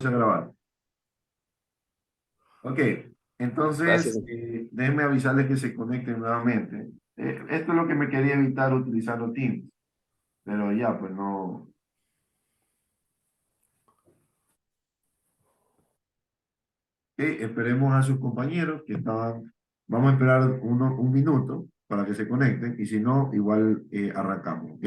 a grabar. Ok, Gracias. entonces déjenme avisarles que se conecten nuevamente. Esto es lo que me quería evitar utilizando Teams, pero ya, pues no. Esperemos a sus compañeros que estaban. Vamos a esperar un minuto para que se conecten y si no, igual arrancamos, ¿ok?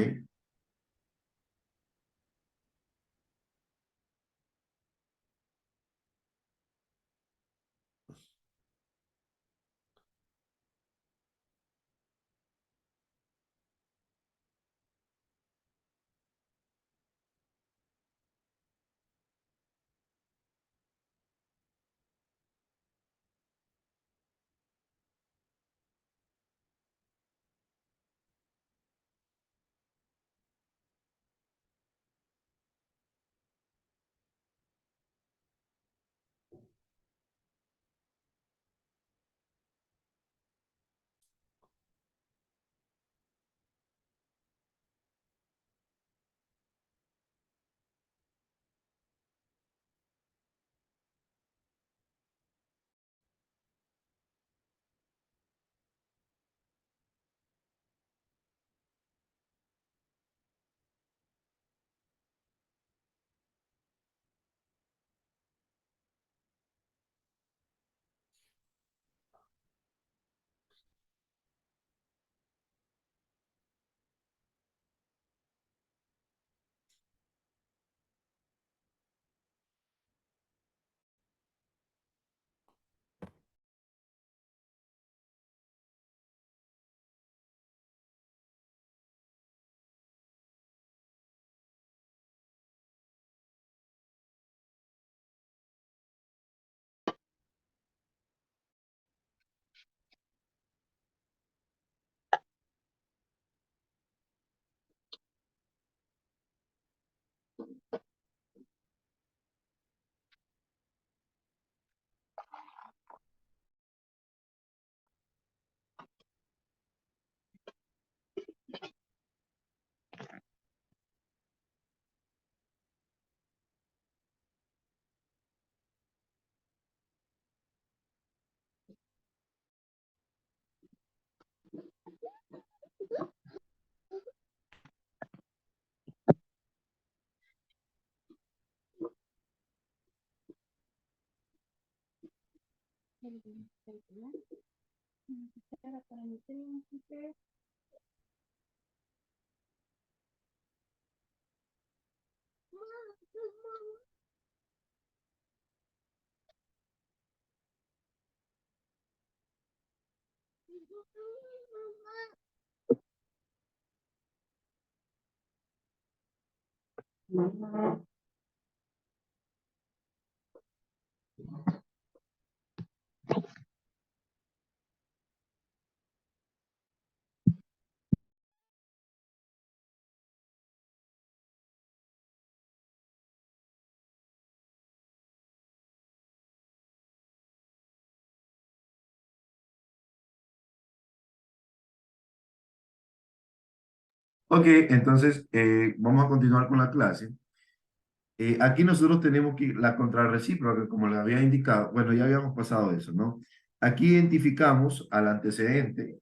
Ok, entonces vamos a continuar con la clase. Aquí nosotros tenemos que la contrarrecíproca, como les había indicado, bueno, ya habíamos pasado eso, ¿no? Aquí identificamos al antecedente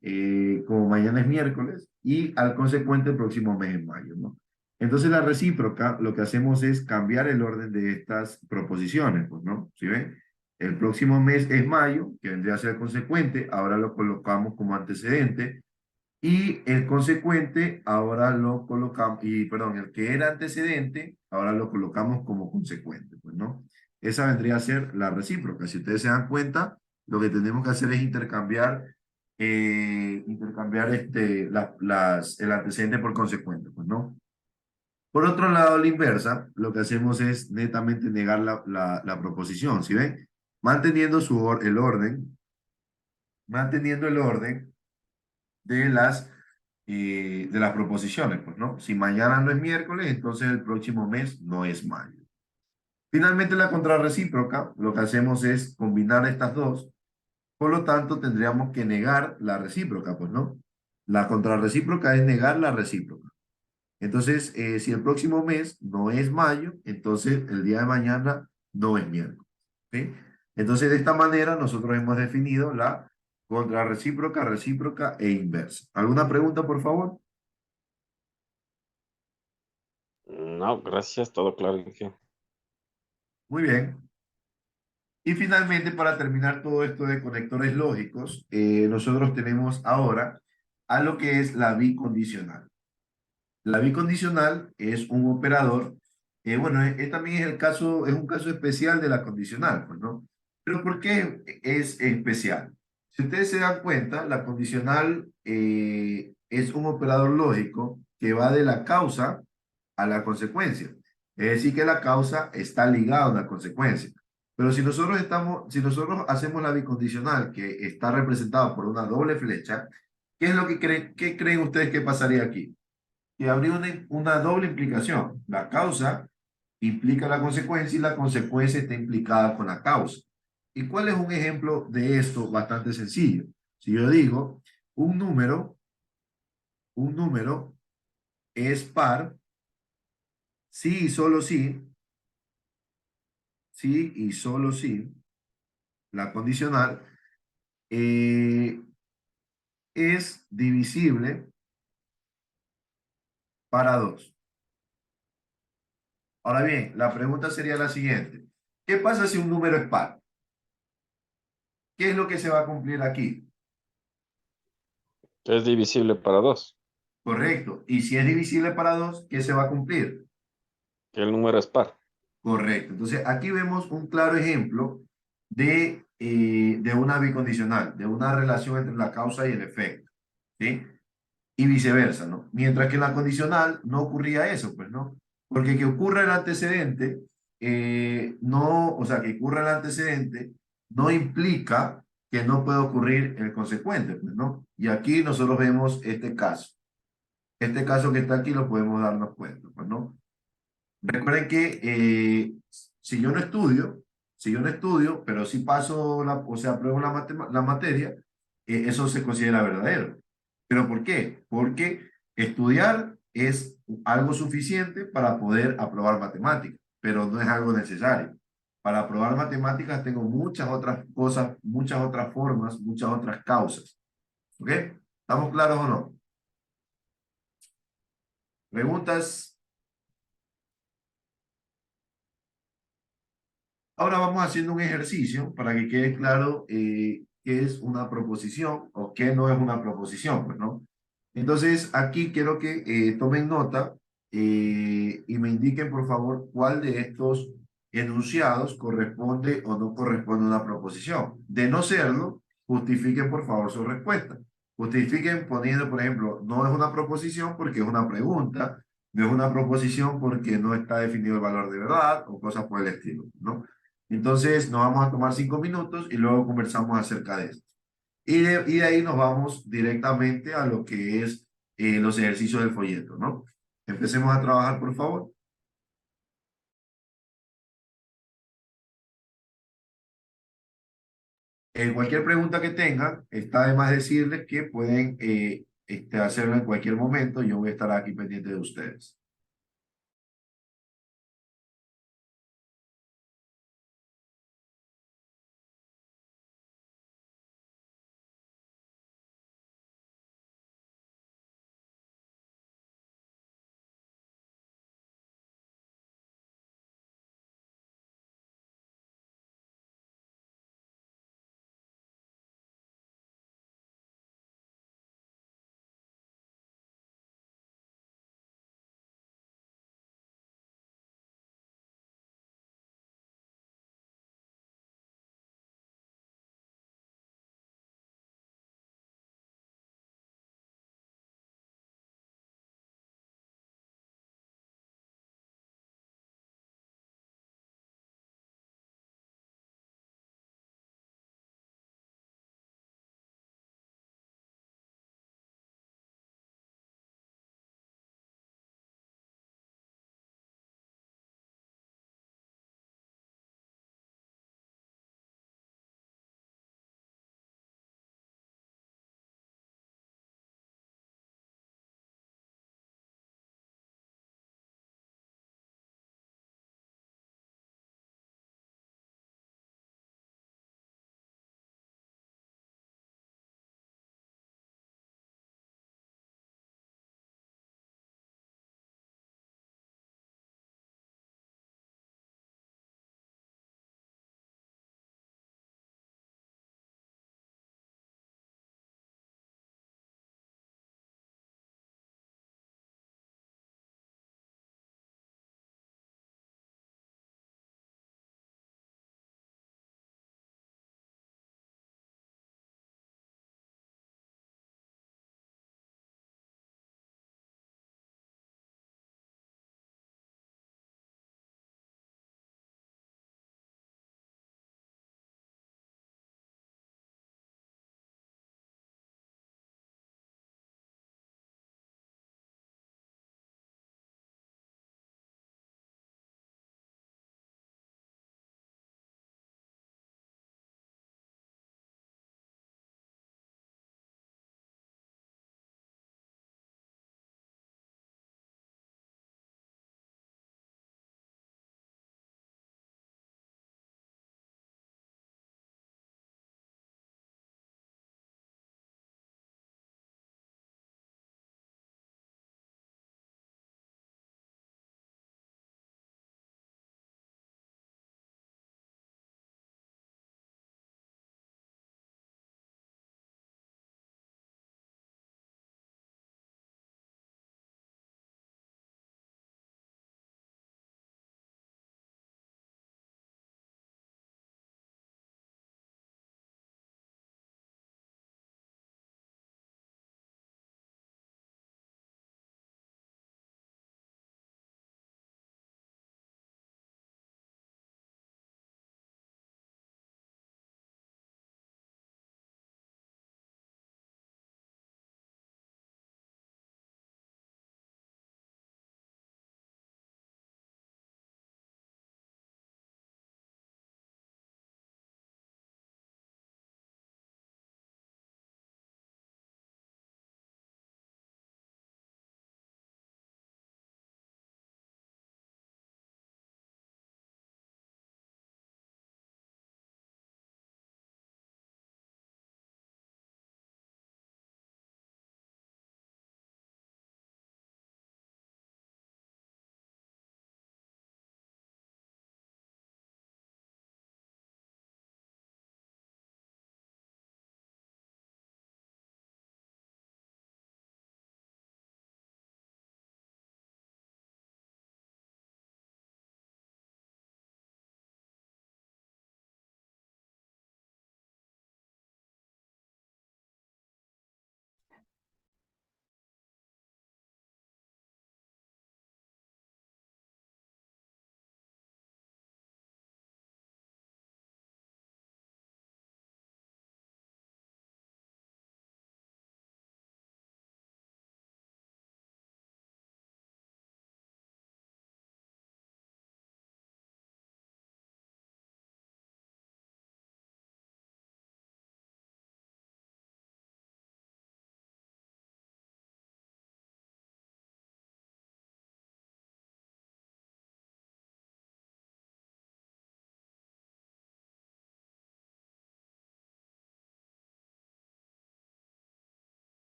como mañana es miércoles y al consecuente el próximo mes es mayo, ¿no? Entonces la recíproca lo que hacemos es cambiar el orden de estas proposiciones, pues, ¿no? ¿Sí ven? El próximo mes es mayo, que vendría a ser consecuente, ahora lo colocamos como antecedente y el consecuente, ahora lo colocamos, y perdón, el que era antecedente, ahora lo colocamos como consecuente, pues, ¿no? Esa vendría a ser la recíproca. Si ustedes se dan cuenta, lo que tenemos que hacer es intercambiar el antecedente por consecuente, pues, ¿no? Por otro lado, la inversa, lo que hacemos es netamente negar la proposición, ¿sí ven? Manteniendo manteniendo el orden de las proposiciones, pues, ¿no? Si mañana no es miércoles, entonces el próximo mes no es mayo. Finalmente, la contrarrecíproca, lo que hacemos es combinar estas dos, por lo tanto, tendríamos que negar la recíproca, pues, ¿no? La contrarrecíproca es negar la recíproca. Entonces, si el próximo mes no es mayo, entonces el día de mañana no es miércoles. ¿Sí? Entonces, de esta manera, nosotros hemos definido la contrarrecíproca, recíproca e inversa. ¿Alguna pregunta, por favor? No, gracias, todo claro, Inge. Muy bien. Y finalmente, para terminar todo esto de conectores lógicos, nosotros tenemos ahora a lo que es la bicondicional. La bicondicional es un operador, bueno, también es el caso, es un caso especial de la condicional, pues, ¿no? Pero ¿por qué es especial? Si ustedes se dan cuenta, la condicional es un operador lógico que va de la causa a la consecuencia. Es decir, que la causa está ligada a una consecuencia. Pero si nosotros hacemos la bicondicional, que está representada por una doble flecha, ¿qué es lo que qué creen ustedes que pasaría aquí? Que habría una doble implicación. La causa implica la consecuencia y la consecuencia está implicada con la causa. ¿Y cuál es un ejemplo de esto bastante sencillo? Si yo digo, un número, un número es par si y solo si, si y solo si, la condicional eh, es divisible para dos. Ahora bien, la pregunta sería la siguiente. ¿Qué pasa si un número es par? ¿Qué es lo que se va a cumplir aquí? Es divisible para 2, Correcto. Y si es divisible para 2, ¿qué se va a cumplir? que el número es par. Correcto. Entonces, aquí vemos un claro ejemplo de una bicondicional, de una relación entre la causa y el efecto, ¿sí? Y viceversa, ¿no? Mientras que en la condicional no ocurría eso, pues, ¿no? Porque que ocurra el antecedente, no, o sea, que ocurra el antecedente no implica que no pueda ocurrir el consecuente, pues, ¿no? Y aquí nosotros vemos este caso. Este caso que está aquí lo podemos darnos cuenta, pues, ¿no? Recuerden que si yo no estudio, si yo no estudio, pero sí paso, o sea, apruebo la materia, eso se considera verdadero. ¿Pero por qué? Porque estudiar es algo suficiente para poder aprobar matemáticas, pero no es algo necesario. Para aprobar matemáticas tengo muchas otras cosas, muchas otras formas, muchas otras causas. ¿Ok? ¿Estamos claros o no? ¿Preguntas? Ahora vamos haciendo un ejercicio para que quede claro qué es una proposición o qué no es una proposición, pues, ¿no? Entonces, aquí quiero que tomen nota y me indiquen, por favor, cuál de estos enunciados corresponde o no corresponde a una proposición. De no serlo, justifiquen, por favor, su respuesta. Justifiquen poniendo, por ejemplo, no es una proposición porque es una pregunta, no es una proposición porque no está definido el valor de verdad o cosas por el estilo, ¿no? Entonces nos vamos a tomar 5 minutos y luego conversamos acerca de esto. Y de ahí nos vamos directamente a lo que es los ejercicios del folleto, ¿no? Empecemos a trabajar, por favor. Cualquier pregunta que tengan, está de más decirles que pueden hacerlo en cualquier momento. Yo voy a estar aquí pendiente de ustedes.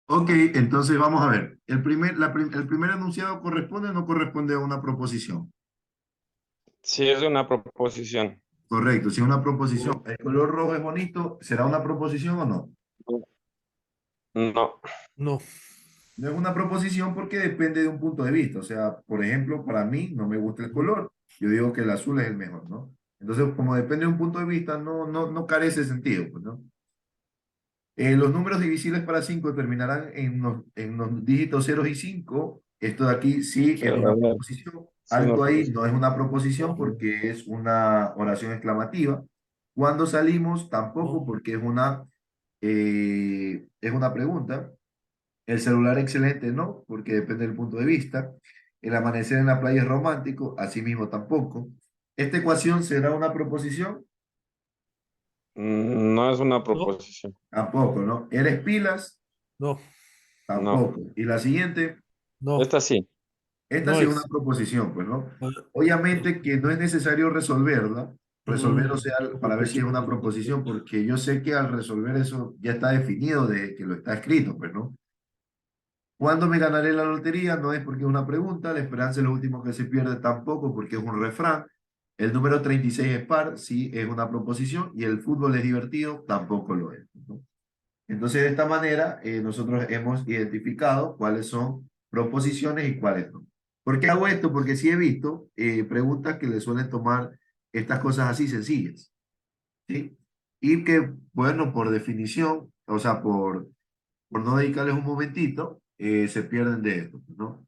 Ok, entonces vamos a ver. El primer enunciado corresponde o no corresponde a una proposición. Sí, es una proposición. Correcto, si es una proposición, el color rojo es bonito, ¿será una proposición o no? No, No, No es una proposición porque depende de un punto de vista. O sea, por ejemplo, para mí no me gusta el color. Yo digo que el azul es el mejor, ¿no? Entonces, como depende de un punto de vista, no carece de sentido, pues, ¿no? Los números divisibles para 5 terminarán en los dígitos ceros y 5. Esto de aquí sí sí, es una proposición. es una Alto ahí proposición. no es una proposición porque es una oración exclamativa. Cuando salimos, tampoco no, porque es una pregunta. El celular excelente no, porque depende del punto de vista. El amanecer en la playa es romántico, asimismo tampoco. ¿Esta ecuación será una proposición? No es una no, proposición. Tampoco, ¿no? ¿Eres pilas? no, No. Tampoco. Y la siguiente, no, Esta sí. esta no sí es una es. proposición, pues, ¿no? Ah, Obviamente que no es necesario resolverla, resolver, o mm, sea, para ver si es una proposición, porque yo sé que al resolver eso ya está definido de que lo está escrito, pues, ¿no? ¿Cuándo me ganaré la lotería? No es porque es una pregunta, la esperanza es lo último que se pierde tampoco porque es un refrán. El número 36 es par, sí es una proposición, y el fútbol es divertido, tampoco lo es, ¿no? Entonces, de esta manera, nosotros hemos identificado cuáles son proposiciones y cuáles no. ¿Por qué hago esto? Porque sí he visto preguntas que le suelen tomar estas cosas así sencillas, ¿sí? Y que, bueno, por definición, o sea, por no dedicarles un momentito, se pierden de esto, ¿no?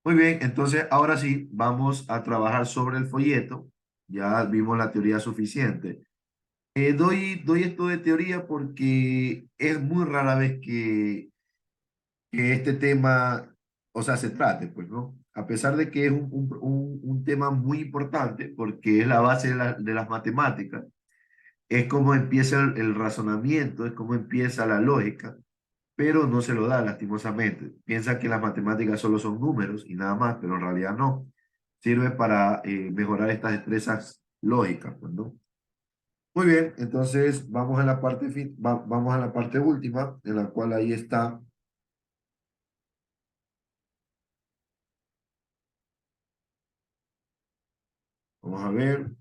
Muy bien, entonces ahora sí vamos a trabajar sobre el folleto. Ya vimos la teoría suficiente. Doy esto de teoría porque es muy rara vez que este tema, o sea, se trate, pues, ¿no? A pesar de que es un tema muy importante porque es la base de las matemáticas, es como empieza el razonamiento, es como empieza la lógica, pero no se lo da lastimosamente. Piensa que las matemáticas solo son números y nada más, pero en realidad no. Sirve para mejorar estas destrezas lógicas, pues, ¿no? Muy bien, entonces vamos a la vamos a la parte última, en la cual ahí está. Vamos a ver.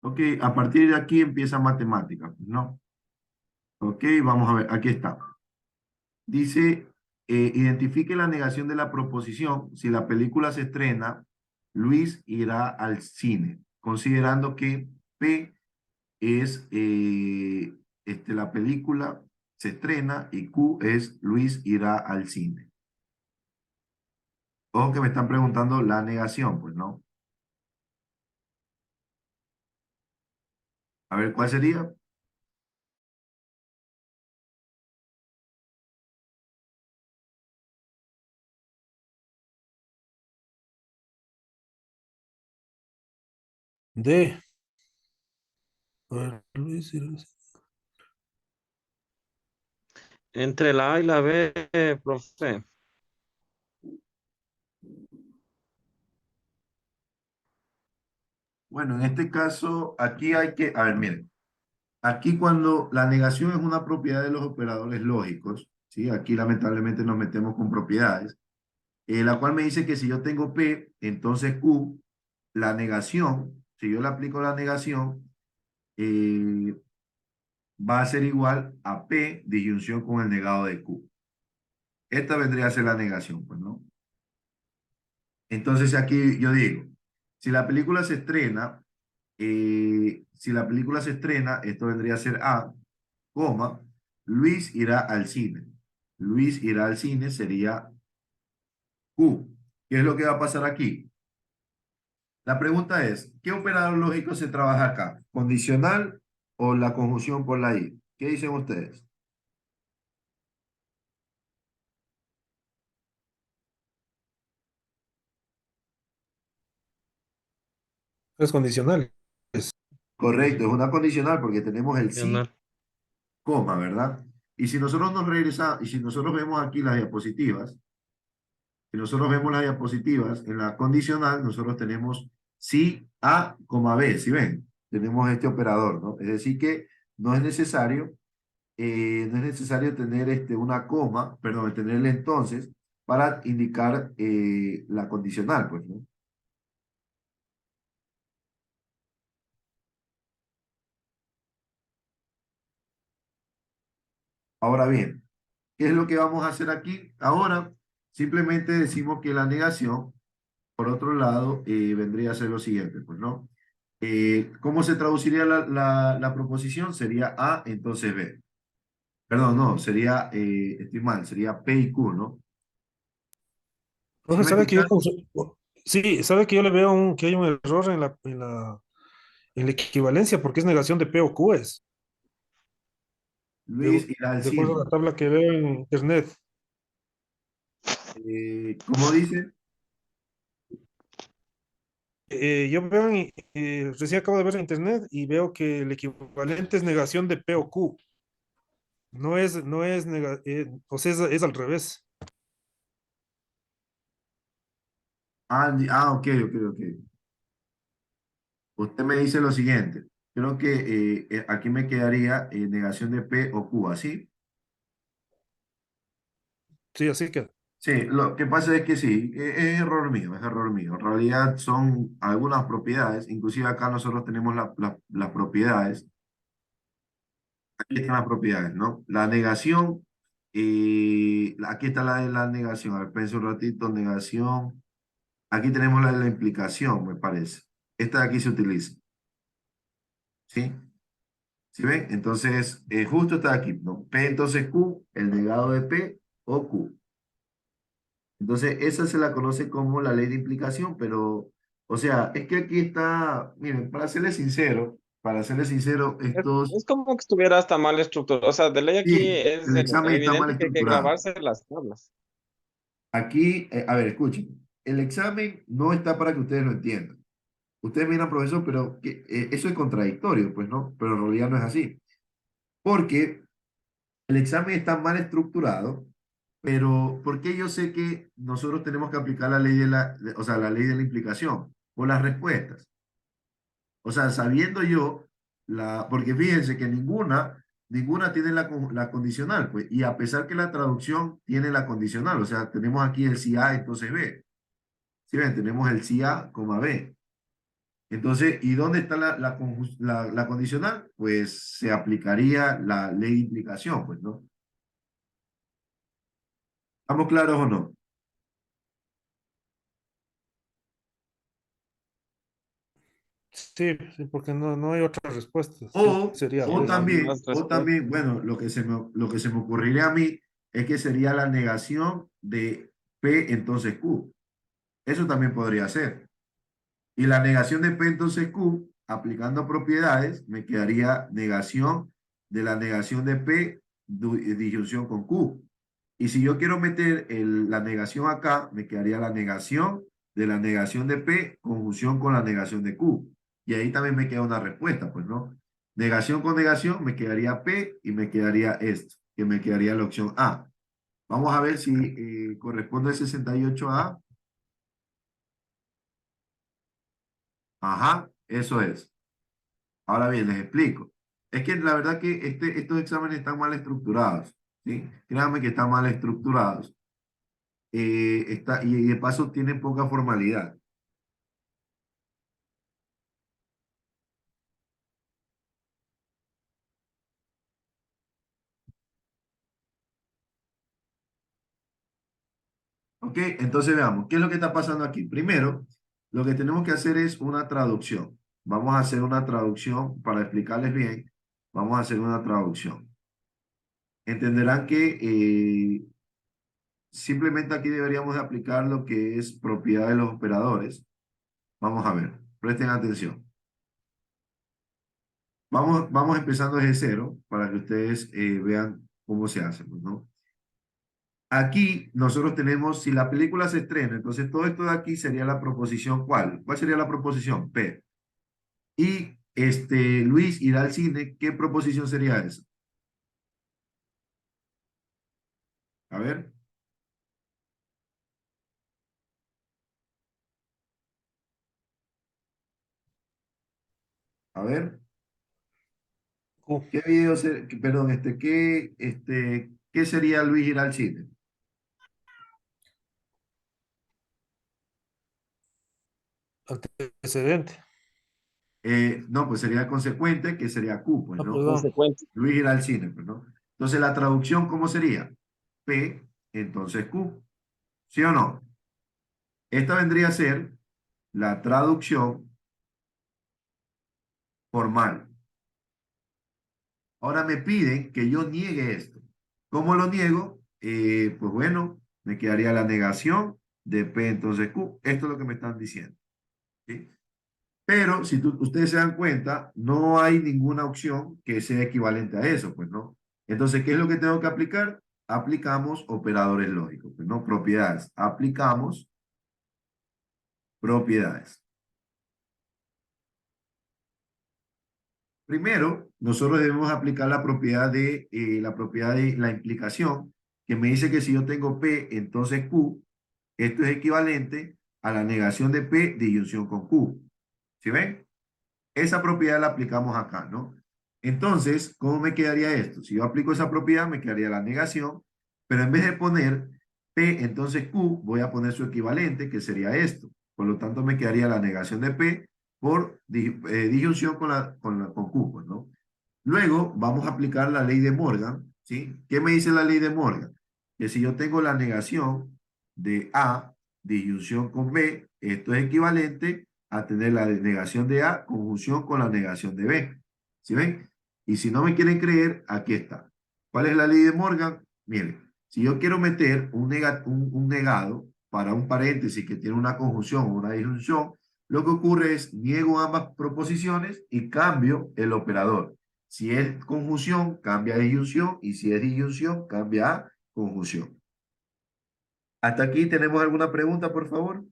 Ok, a partir de aquí empieza matemática, ¿no? Ok, vamos a ver, aquí está. Dice, identifique la negación de la proposición. Si la película se estrena, Luis irá al cine, considerando que P es la película se estrena y Q es Luis irá al cine. Ojo que me están preguntando la negación, pues no. A ver, ¿cuál sería? D. A ver, Luis. Entre la A y la B, profe. Bueno, en este caso, aquí hay que, a ver, miren, aquí cuando la negación es una propiedad de los operadores lógicos, ¿sí? Aquí lamentablemente nos metemos con propiedades, la cual me dice que si yo tengo P, entonces Q, la negación, si yo le aplico la negación, eh, va a ser igual a P disyunción con el negado de Q. Esta vendría a ser la negación, pues, ¿no? Entonces aquí yo digo, si la película se estrena, esto vendría a ser A, coma, Luis irá al cine. Luis irá al cine sería Q. ¿Qué es lo que va a pasar aquí? La pregunta es, ¿qué operador lógico se trabaja acá? ¿Condicional o la conjunción por la I? ¿Qué dicen ustedes? Es condicional. Correcto, es una condicional porque tenemos el sí, Condicional. coma, ¿verdad? Y si nosotros nos regresamos, y si nosotros vemos aquí las diapositivas, si nosotros vemos las diapositivas, en la condicional nosotros tenemos sí A, coma B, ¿sí ven? Tenemos este operador, ¿no? Es decir que no es necesario, no es necesario tener una coma, perdón, tener el entonces para indicar la condicional, pues, ¿no? Ahora bien, ¿qué es lo que vamos a hacer aquí? Ahora simplemente decimos que la negación, por otro lado, vendría a ser lo siguiente, pues, ¿no? ¿Cómo se traduciría la proposición? Sería A, entonces B. Perdón, no, sería, estoy mal, sería P y Q, ¿no? ¿Sí Profe, me ¿sabe que escuchan? sí, sabe que yo le veo que hay un error en la equivalencia porque es negación de P o Q es, Luis irá al de acuerdo cine. a la tabla que veo en internet. ¿Cómo dice? Yo veo, recién acabo de ver en internet y veo que el equivalente es negación de P o Q. O sea, es al revés. Ok, ok, ok. Usted me dice lo siguiente. Creo que aquí me quedaría negación de P o Q, ¿así? Sí, así que. Sí, lo que pasa es que sí, es error mío, es error mío. En realidad son algunas propiedades, inclusive acá nosotros tenemos las propiedades. Aquí están las propiedades, ¿no? La negación, aquí está la de la negación. A ver, pense un ratito, negación. Aquí tenemos la de la implicación, me parece. Esta de aquí se utiliza, ¿sí? ¿Sí ven? Entonces, justo está aquí, ¿no? P entonces Q, el negado de P o Q. Entonces, esa se la conoce como la ley de implicación, pero, o sea, es que aquí está, miren, para serles sincero, Es, estos, es como que estuviera hasta mal estructurado. O sea, de ley aquí sí, es el examen está mal evidente que hay que estructurado. grabarse las tablas. Aquí, a ver, escuchen, el examen no está para que ustedes lo entiendan. Ustedes miran, profesor, pero eso es contradictorio, pues no, pero en realidad no es así. Porque el examen está mal estructurado, pero ¿por qué yo sé que nosotros tenemos que aplicar la ley o sea, la ley de la implicación? Por las respuestas. O sea, sabiendo yo, porque fíjense que ninguna tiene la condicional, pues, y a pesar que la traducción tiene la condicional, o sea, tenemos aquí el si A, entonces B. ¿Sí ven? Tenemos el si A, coma B. Entonces, ¿y dónde está la condicional? Pues se aplicaría la ley de implicación, pues, ¿no? ¿Estamos claros o no? Sí, sí, porque no hay otra respuesta. Sí, O, sería o B. No hay también, más o respuesta. también, bueno, lo que se me ocurriría a mí es que sería la negación de P entonces Q. Eso también podría ser. Y la negación de P entonces Q, aplicando propiedades, me quedaría negación de la negación de P disyunción con Q. Y si yo quiero meter la negación acá, me quedaría la negación de la negación de P conjunción con la negación de Q. Y ahí también me queda una respuesta, pues, ¿no? Negación con negación, me quedaría P y me quedaría esto, que me quedaría la opción A. Vamos a ver si corresponde al 68A. Ajá, eso es. Ahora bien, les explico. Es que la verdad que estos exámenes están mal estructurados, ¿sí? Créanme que están mal estructurados. Y de paso tienen poca formalidad. ¿Ok? Entonces veamos, ¿qué es lo que está pasando aquí? Primero, lo que tenemos que hacer es una traducción. Vamos a hacer una traducción para explicarles bien. Vamos a hacer una traducción. Entenderán que simplemente aquí deberíamos de aplicar lo que es propiedad de los operadores. Vamos a ver, presten atención. Vamos empezando desde cero para que ustedes vean cómo se hace, pues, ¿no? Aquí nosotros tenemos, si la película se estrena, entonces todo esto de aquí sería la proposición, ¿cuál? ¿Cuál sería la proposición? P. Y Luis irá al cine, ¿qué proposición sería esa? A ver, a ver, Q. ¿qué video, perdón, ¿qué sería Luis irá al cine? Antecedente. No, pues sería consecuente, que sería Q, pues, Ah, ¿no? perdón. Consecuencia. Luis irá al cine, pues, ¿no? Entonces la traducción, ¿cómo sería? P, entonces Q, ¿sí o no? Esta vendría a ser la traducción formal. Ahora me piden que yo niegue esto. ¿Cómo lo niego? Pues bueno, me quedaría la negación de P entonces Q. Esto es lo que me están diciendo, ¿sí? Pero si ustedes se dan cuenta, no hay ninguna opción que sea equivalente a eso, pues no. Entonces, ¿qué es lo que tengo que aplicar? Aplicamos operadores lógicos, pues no, propiedades. Aplicamos propiedades. Primero, nosotros debemos aplicar la propiedad de la implicación, que me dice que si yo tengo P, entonces Q, esto es equivalente a la negación de P disyunción con Q. ¿Sí ven? Esa propiedad la aplicamos acá, ¿no? Entonces, ¿cómo me quedaría esto? Si yo aplico esa propiedad, me quedaría la negación, pero en vez de poner P, entonces Q, voy a poner su equivalente, que sería esto. Por lo tanto, me quedaría la negación de P por disyunción con Q, pues, ¿no? Luego vamos a aplicar la ley de Morgan, ¿sí? ¿Qué me dice la ley de Morgan? Que si yo tengo la negación de A, disyunción con B, esto es equivalente a tener la negación de A, conjunción con la negación de B. ¿Sí ven? Y si no me quieren creer, aquí está. ¿Cuál es la ley de Morgan? Miren, si yo quiero meter un negado para un paréntesis que tiene una conjunción o una disyunción, lo que ocurre es niego ambas proposiciones y cambio el operador. Si es conjunción, cambia a disyunción, y si es disyunción, cambia a conjunción. ¿Hasta aquí tenemos alguna pregunta, por favor?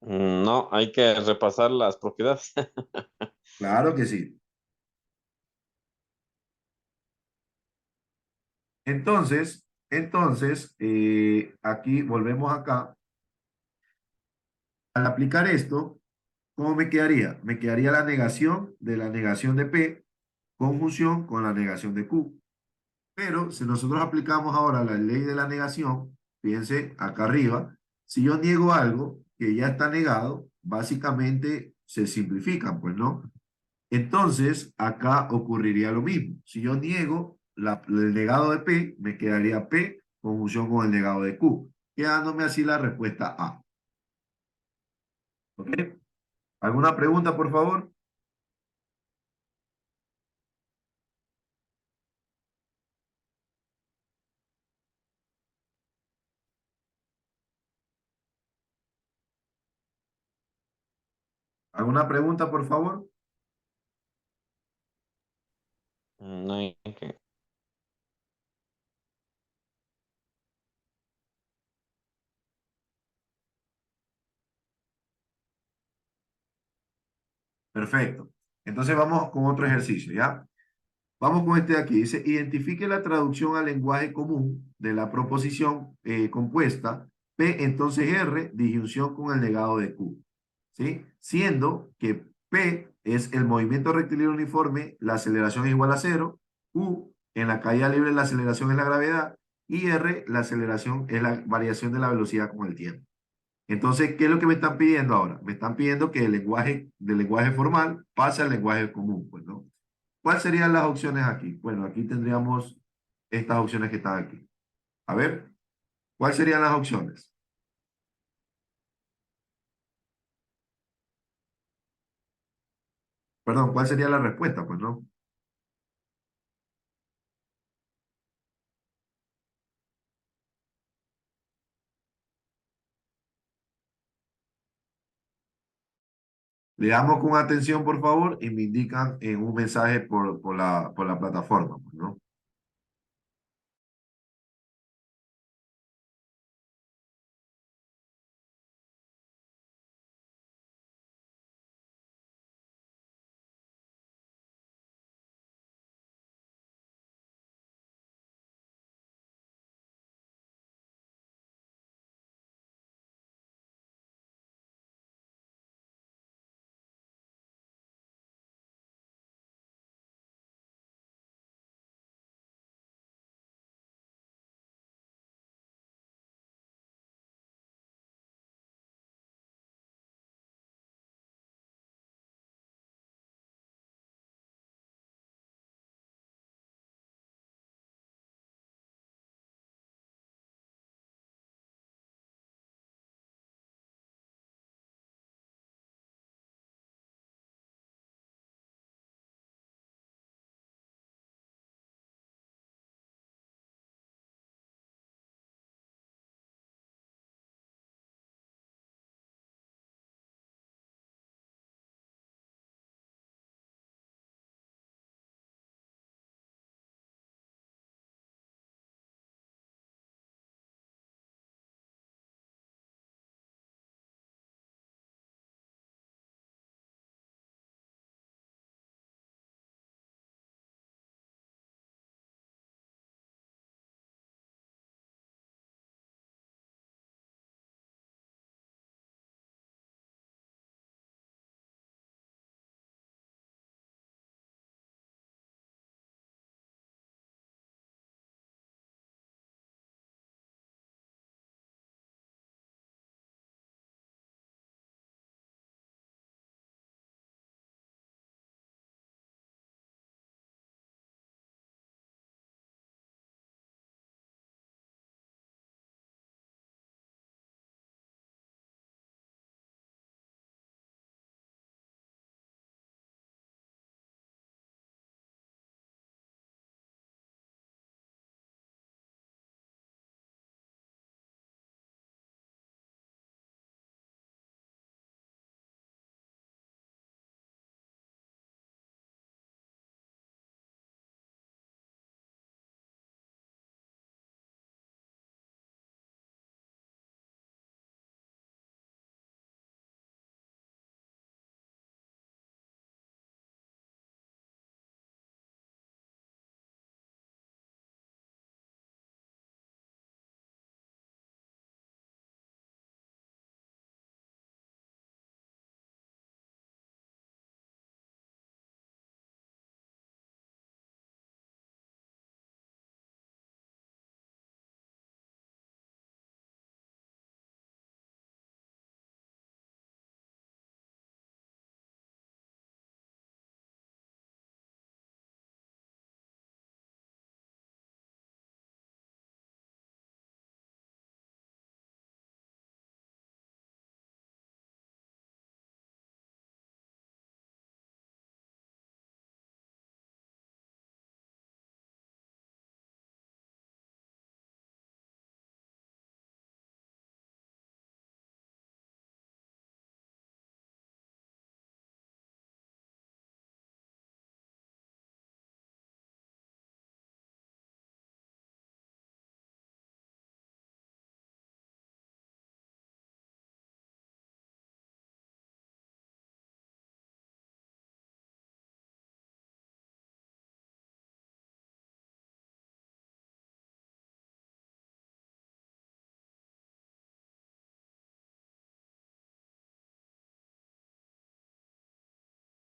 No, hay que repasar las propiedades. Claro que sí. Aquí volvemos acá. Al aplicar esto, ¿cómo me quedaría? Me quedaría la negación de la negación de P, conjunción con la negación de Q. Pero si nosotros aplicamos ahora la ley de la negación, fíjense acá arriba, si yo niego algo, que ya está negado, básicamente se simplifican, pues, ¿no? Entonces, acá ocurriría lo mismo. Si yo niego el negado de P, me quedaría P conjunción con el negado de Q, quedándome así la respuesta A. ¿Ok? ¿Alguna pregunta, por favor? ¿Alguna pregunta, por favor? No hay que. Perfecto. Entonces vamos con otro ejercicio, ¿ya? Vamos con este de aquí. Dice, identifique la traducción al lenguaje común de la proposición compuesta P, entonces R, disyunción con el negado de Q. ¿Sí? Siendo que P es el movimiento rectilíneo uniforme, la aceleración es igual a cero, Q, en la caída libre la aceleración es la gravedad, y R, la aceleración es la variación de la velocidad con el tiempo. Entonces, ¿qué es lo que me están pidiendo ahora? Me están pidiendo que del lenguaje formal pase al lenguaje común, pues, ¿no? ¿Cuáles serían las opciones aquí? Bueno, aquí tendríamos estas opciones que están aquí. A ver, ¿cuáles serían las opciones? Perdón, ¿cuál sería la respuesta? Pues no. Le damos con atención, por favor, y me indican en un mensaje por la plataforma, pues, ¿no?